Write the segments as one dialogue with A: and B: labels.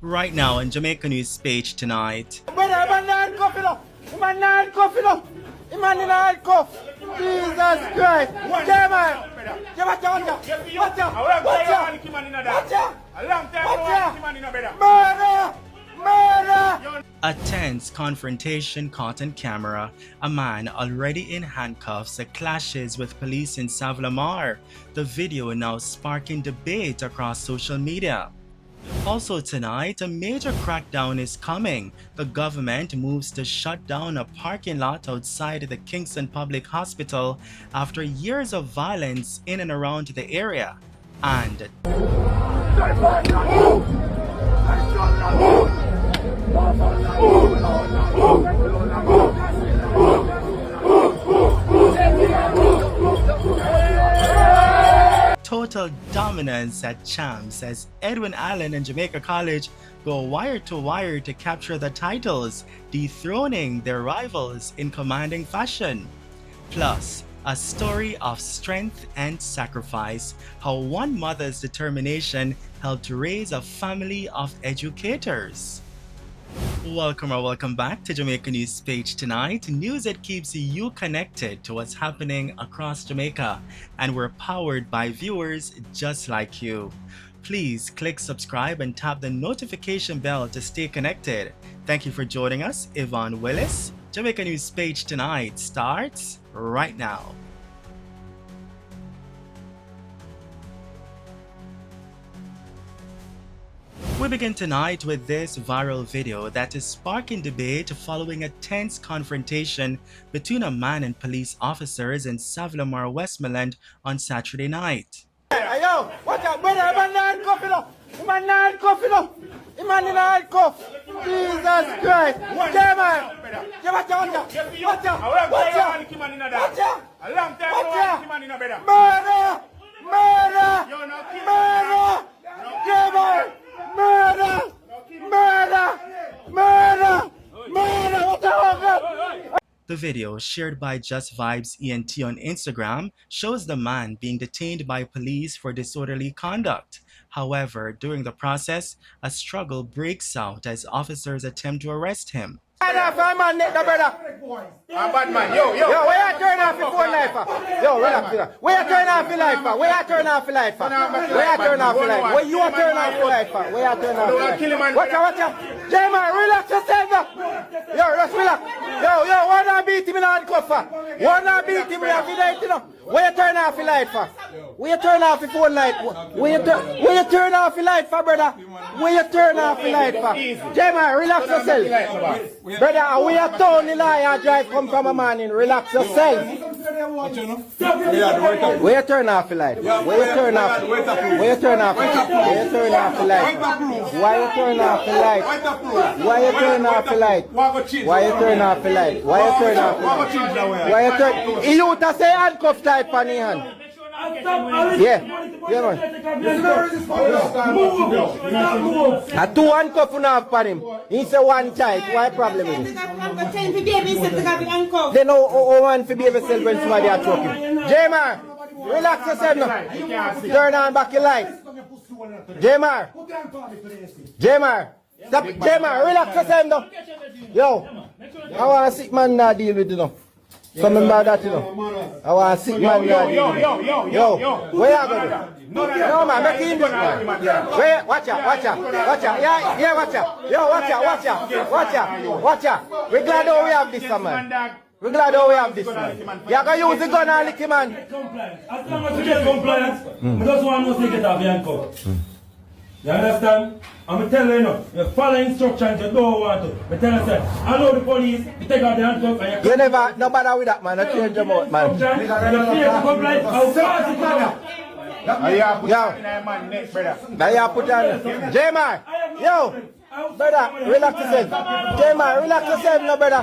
A: Right now on Jamaica News Page tonight.
B: Jesus Christ! Murder! Murder!
A: A tense confrontation caught on camera. A man already in handcuffs clashes with police in Sav-La-Mar. The video now sparking debate across social media. Also tonight, a major crackdown is coming. The government moves to shut down a parking lot outside the Kingston Public Hospital after years of violence in and around the area. And total dominance at champs as Edwin Allen and Jamaica College go wire to wire to capture the titles, dethroning their rivals in commanding fashion. Plus, a story of strength and sacrifice, how one mother's determination helped raise a family of educators. Welcome back to Jamaica News Page tonight, news that keeps you connected to what's happening across Jamaica, and we're powered by viewers just like you. Please click subscribe and tap the notification bell to stay connected. Thank you for joining us. Yvonne Willis. Jamaica News Page tonight starts right now. We begin tonight with this viral video that is sparking debate following a tense confrontation between a man and police officers in Sav-La-Mar, Westmoreland on Saturday night.
B: Hey, yo, watch out, brother, man, handcuff, you know. Man, handcuff, you know. Man in handcuff. Jesus Christ. Yeah, man. Yeah, watch out, watch out. Watch out. Watch out. Watch out. Murder. Murder. Murder. Yeah, man. Murder! Murder! Murder! Murder! What the fuck?
A: The video, shared by Just Vibes ENT on Instagram, shows the man being detained by police for disorderly conduct. However, during the process, a struggle breaks out as officers attempt to arrest him.
B: Man, brother. Bad man, yo, where you turn off your phone light for? Yo, relax. Where you turn off your light for? Where you turn off your light for? Where you turn off your light? Where you turn off your light for? Where you turn off your light? Watch out. J-Man, relax yourself. Yo, just relax. Yo, why not beat him in the handcuff for? Why not beat him in the light, you know? Where you turn off your light for? Where you turn off your phone light? Where you turn off your light for, brother? Where you turn off your light for? J-Man, relax yourself. Brother, we are Tony Liar drive come from a morning. Relax yourself. Where you turn off the light? Where you turn off? Where you turn off? Where you turn off the light? Why you turn off the light? Why you turn off the light? Why you turn off the light? Why you turn off the light? Why you turn? He used to say handcuff type on his hand. Yeah, man. A two handcuff now upon him. He said one tight. Why problem is it? They know one for behave yourself when somebody are choking. J-Man, relax yourself now. Turn on back your light. J-Man. Stop. J-Man, relax yourself now. Yo, I want a sick man now deal with you now. Come about that, you know. I want a sick man now. Yo, where you going? No, man, make him this man. Wait, watch out. Yeah, watch out. Yo, watch out. We're glad that we have this, man. We're glad that we have this, man. You're going to use the gun and lick him, man.
C: As long as you get compliance, we just want to take it off your handcuff. You understand? I'm telling you now, you follow instructions, you don't want to. I tell you, sir, I know the police, you take out the handcuff and you...
B: You never, no bother with that, man. I change them out, man.
C: You fail to comply, how fast you
B: Now you put on. J-Man, yo, brother, relax yourself. J-Man, relax yourself, no, brother.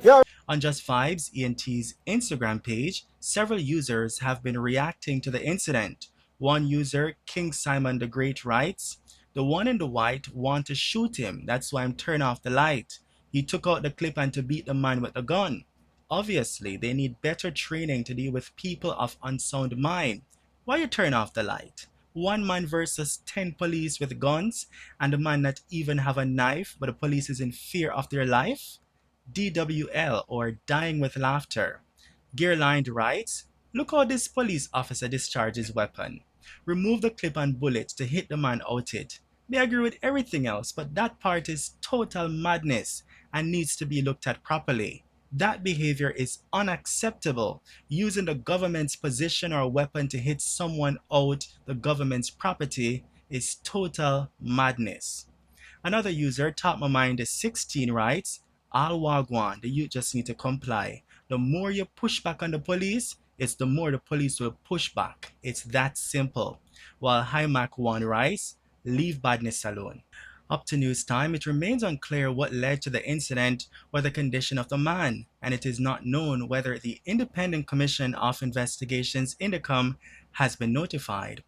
B: Yo.
A: On Just Vibes ENT's Instagram page, several users have been reacting to the incident. One user, King Simon the Great, writes, "The one in the white want to shoot him, that's why I'm turning off the light. He took out the clip and to beat the man with the gun. Obviously, they need better training to deal with people of unsound mind. Why you turn off the light? One man versus 10 police with guns, and the man not even have a knife, but the police is in fear of their life? DWL, or Dying with Laughter. Gearlined writes, "Look how this police officer discharged his weapon. Remove the clip and bullets to hit the man out it. They agree with everything else, but that part is total madness and needs to be looked at properly. That behavior is unacceptable. Using the government's position or weapon to hit someone out the government's property is total madness." Another user, Top My Mind is 16, writes, "All wagwan, the youth just need to comply. The more you push back on the police, it's the more the police will push back. It's that simple." While Hymac1 writes, "Leave badness alone." Up to news time, it remains unclear what led to the incident or the condition of the man, and it is not known whether the Independent Commission of Investigations Indicom has been notified.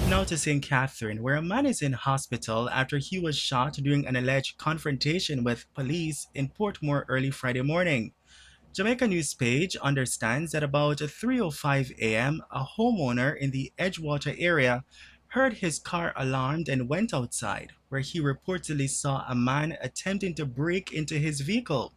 A: Now to St. Catherine, where a man is in hospital after he was shot during an alleged confrontation with police in Portmore early Friday morning. Jamaica News Page understands that about 3:05 a.m., a homeowner in the Edgewater area heard his car alarmed and went outside, where he reportedly saw a man attempting to break into his vehicle.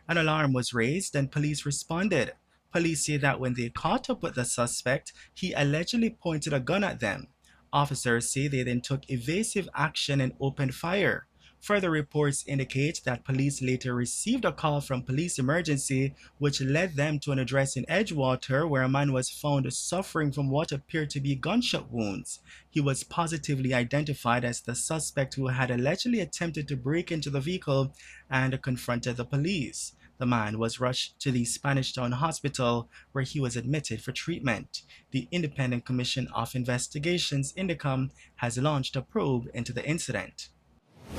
A: An alarm was raised and police responded. Police say that when they caught up with the suspect, he allegedly pointed a gun at them. Officers say they then took evasive action and opened fire. Further reports indicate that police later received a call from police emergency, which led them to an address in Edgewater where a man was found suffering from what appeared to be gunshot wounds. He was positively identified as the suspect who had allegedly attempted to break into the vehicle and confronted the police. The man was rushed to the Spanish Town Hospital where he was admitted for treatment. The Independent Commission of Investigations Indicom has launched a probe into the incident.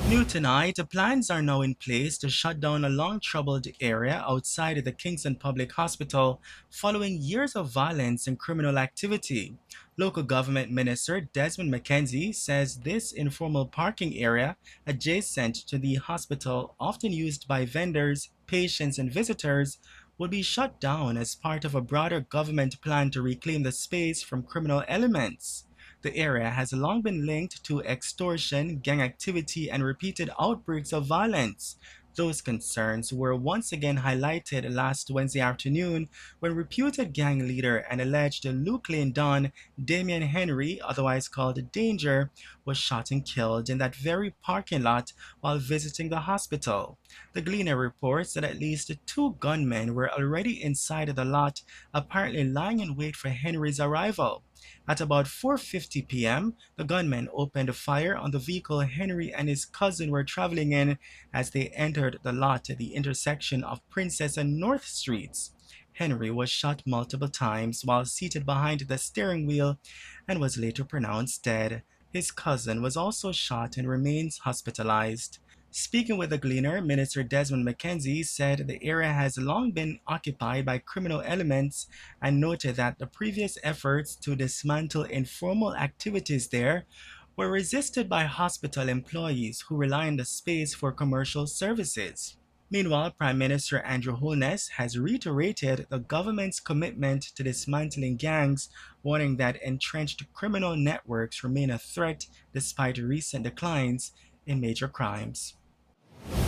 A: New tonight, plans are now in place to shut down a long-troubled area outside the Kingston Public Hospital following years of violence and criminal activity. Local government minister Desmond McKenzie says this informal parking area adjacent to the hospital, often used by vendors, patients, and visitors, will be shut down as part of a broader government plan to reclaim the space from criminal elements. The area has long been linked to extortion, gang activity, and repeated outbreaks of violence. Those concerns were once again highlighted last Wednesday afternoon when reputed gang leader and alleged Luke Lane Don Damian Henry, otherwise called Danger, was shot and killed in that very parking lot while visiting the hospital. The Gleaner reports that at least 2 gunmen were already inside the lot, apparently lying in wait for Henry's arrival. At about 4:50 p.m., the gunmen opened fire on the vehicle Henry and his cousin were traveling in as they entered the lot at the intersection of Princess and North Streets. Henry was shot multiple times while seated behind the steering wheel and was later pronounced dead. His cousin was also shot and remains hospitalized. Speaking with the Gleaner, Minister Desmond McKenzie said the area has long been occupied by criminal elements and noted that the previous efforts to dismantle informal activities there were resisted by hospital employees who rely on the space for commercial services. Meanwhile, Prime Minister Andrew Holness has reiterated the government's commitment to dismantling gangs, warning that entrenched criminal networks remain a threat despite recent declines in major crimes.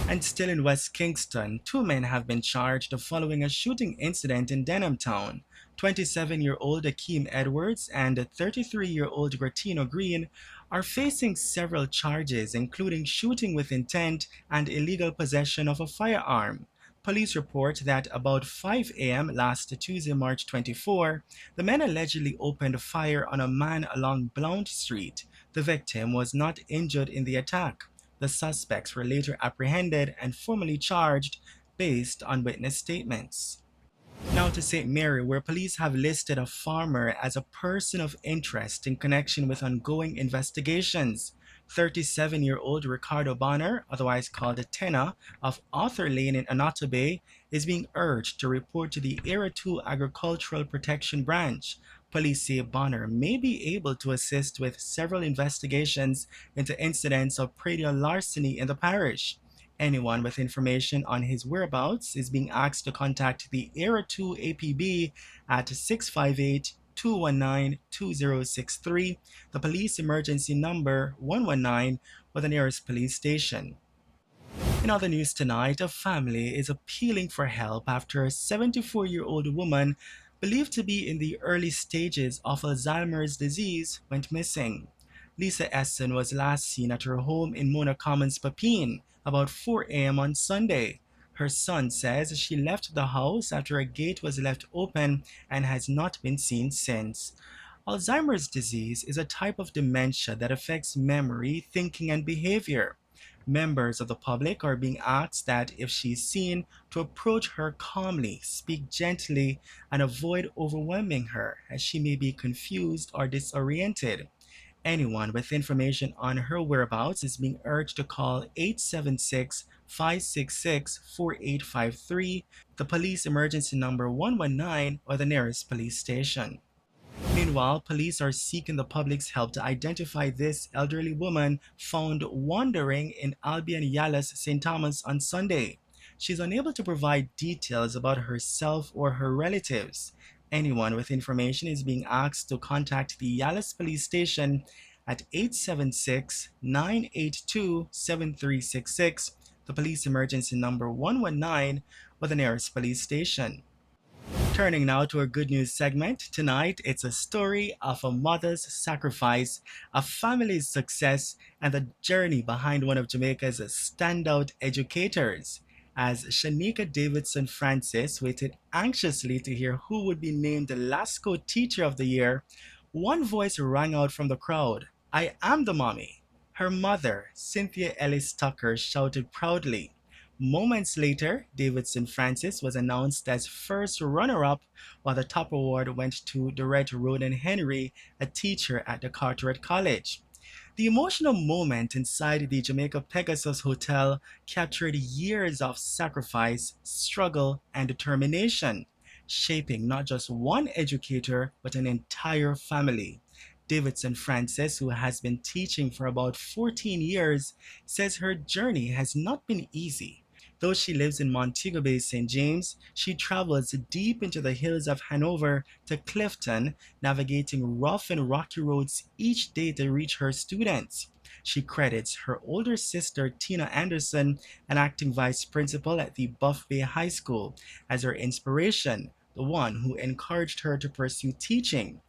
A: And still in West Kingston, 2 men have been charged following a shooting incident in Denham Town. 27-year-old Akeem Edwards and 33-year-old Gratino Green are facing several charges, including shooting with intent and illegal possession of a firearm. Police report that about 5 a.m. last Tuesday, March 24, the men allegedly opened fire on a man along Blount Street. The victim was not injured in the attack. The suspects were later apprehended and formally charged based on witness statements. Now to St. Mary, where police have listed a farmer as a person of interest in connection with ongoing investigations. 37-year-old Ricardo Bonner, otherwise called Tenna, of Arthur Lane in Anata Bay, is being urged to report to the Area 2 Agricultural Protection Branch. Police say Bonner may be able to assist with several investigations into incidents of predial larceny in the parish. Anyone with information on his whereabouts is being asked to contact the Area 2 APB at 219-2063, the police emergency number 119 or the nearest police station. In other news tonight, a family is appealing for help after a 74-year-old woman believed to be in the early stages of Alzheimer's disease went missing. Lisa Essen was last seen at her home in Mona Commons, Papine, about 4 a.m. on Sunday. Her son says she left the house after a gate was left open and has not been seen since. Alzheimer's disease is a type of dementia that affects memory, thinking, and behavior. Members of the public are being asked that if she's seen, to approach her calmly, speak gently, and avoid overwhelming her, as she may be confused or disoriented. Anyone with information on her whereabouts is being urged to call 876-566-4853, the police emergency number 119, or the nearest police station. Meanwhile, police are seeking the public's help to identify this elderly woman found wandering in Albion Yalas, St. Thomas on Sunday. She's unable to provide details about herself or her relatives. Anyone with information is being asked to contact the Yalas Police Station at 876-982-7366, the police emergency number 119, or the nearest police station. Turning now to our good news segment. Tonight, it's a story of a mother's sacrifice, a family's success, and the journey behind one of Jamaica's standout educators. As Shanika Davidson Francis waited anxiously to hear who would be named the LASCO Teacher of the Year, one voice rang out from the crowd, "I am the mommy." Her mother, Cynthia Ellis Tucker, shouted proudly. Moments later, Davidson Francis was announced as first runner-up, while the top award went to Dorette Roden Henry, a teacher at the Carteret College. The emotional moment inside the Jamaica Pegasus Hotel captured years of sacrifice, struggle, and determination, shaping not just one educator, but an entire family. Davidson Francis, who has been teaching for about 14 years, says her journey has not been easy. Though she lives in Montego Bay, St. James, she travels deep into the hills of Hanover to Clifton, navigating rough and rocky roads each day to reach her students. She credits her older sister, Tina Anderson, an acting vice principal at the Buff Bay High School, as her inspiration, the one who encouraged her to pursue teaching.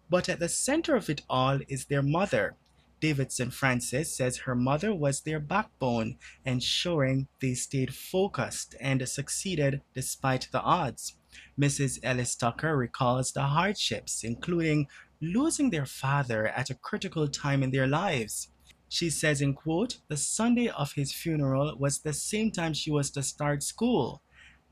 A: But at the center of it all is their mother. Davidson Francis says her mother was their backbone, ensuring they stayed focused and succeeded despite the odds. Mrs. Ellis Tucker recalls the hardships, including losing their father at a critical time in their lives. She says, in quote, "The Sunday of his funeral was the same time she was to start school,"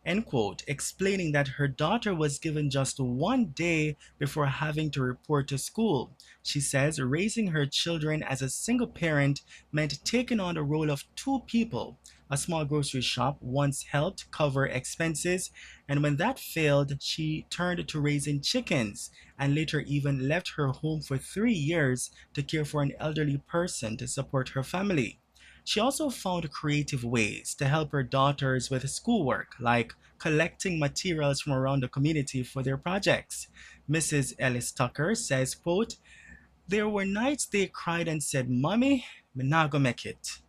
A: end quote, explaining that her daughter was given just 1 day before having to report to school. She says raising her children as a single parent meant taking on the role of two people. A small grocery shop once helped cover expenses, and when that failed, she turned to raising chickens, and later even left her home for 3 years to care for an elderly person to support her family. She also found creative ways to help her daughters with schoolwork, like collecting materials from around the community for their projects. Mrs. Ellis Tucker says, quote, "There were nights they cried and said, 'Mommy, me nah go make it.'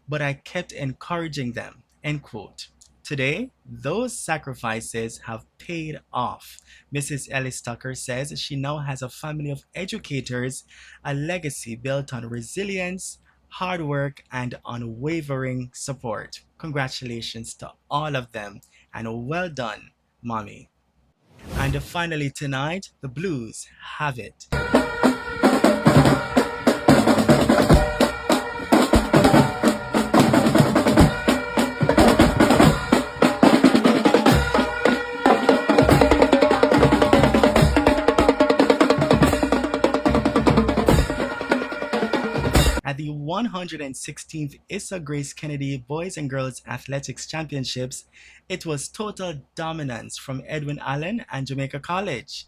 A: But I kept encouraging them," end quote. Today, those sacrifices have paid off. Mrs. Ellis Tucker says she now has a family of educators, a legacy built on resilience, hard work, and unwavering support. Congratulations to all of them, and well done, Mommy. And finally tonight, the Blues have it. At the 116th Issa Grace Kennedy Boys and Girls Athletics Championships, it was total dominance from Edwin Allen and Jamaica College.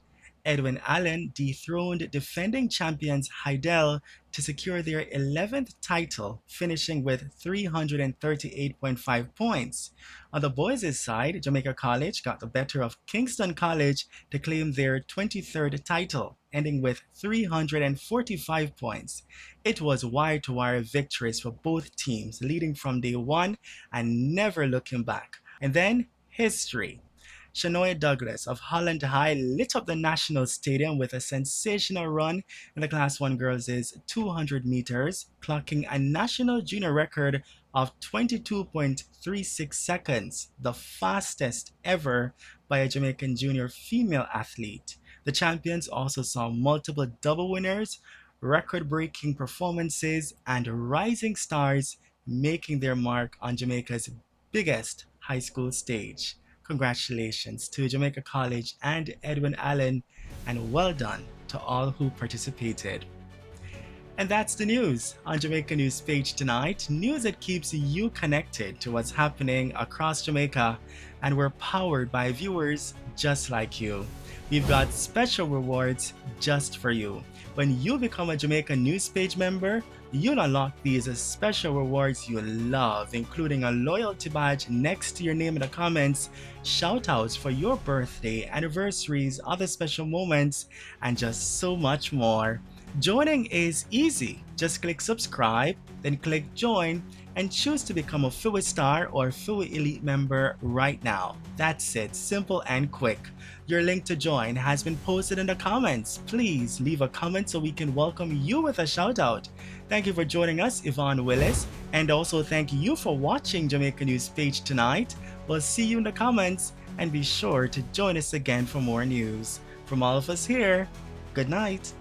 A: Edwin Allen dethroned defending champions Heidel to secure their 11th title, finishing with 338.5 points. On the boys' side, Jamaica College got the better of Kingston College to claim their 23rd title, ending with 345 points. It was wire-to-wire victories for both teams, leading from day one and never looking back. And then, history. Shanoia Douglas of Holland High lit up the National Stadium with a sensational run in the Class 1 girls' 200 meters, clocking a national junior record of 22.36 seconds, the fastest ever by a Jamaican junior female athlete. The champions also saw multiple double winners, record-breaking performances, and rising stars making their mark on Jamaica's biggest high school stage. Congratulations to Jamaica College and Edwin Allen, and well done to all who participated. And that's the news on Jamaica News Page tonight. News that keeps you connected to what's happening across Jamaica, and we're powered by viewers just like you. We've got special rewards just for you. When you become a Jamaica News Page member, you'll unlock these special rewards you love, including a loyalty badge next to your name in the comments, shoutouts for your birthday, anniversaries, other special moments, and just so much more. Joining is easy. Just click subscribe, then click join, and choose to become a FUI Star or FUI Elite member right now. That's it, simple and quick. Your link to join has been posted in the comments. Please leave a comment so we can welcome you with a shout out. Thank you for joining us, Yvonne Willis, and also thank you for watching Jamaica News Page tonight. We'll see you in the comments, and be sure to join us again for more news. From all of us here, good night.